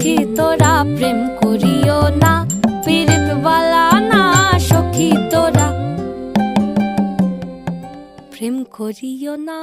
সখী তোরা প্রেম করিও না, পীড়িত বালা না সখী তোরা প্রেম করিও না।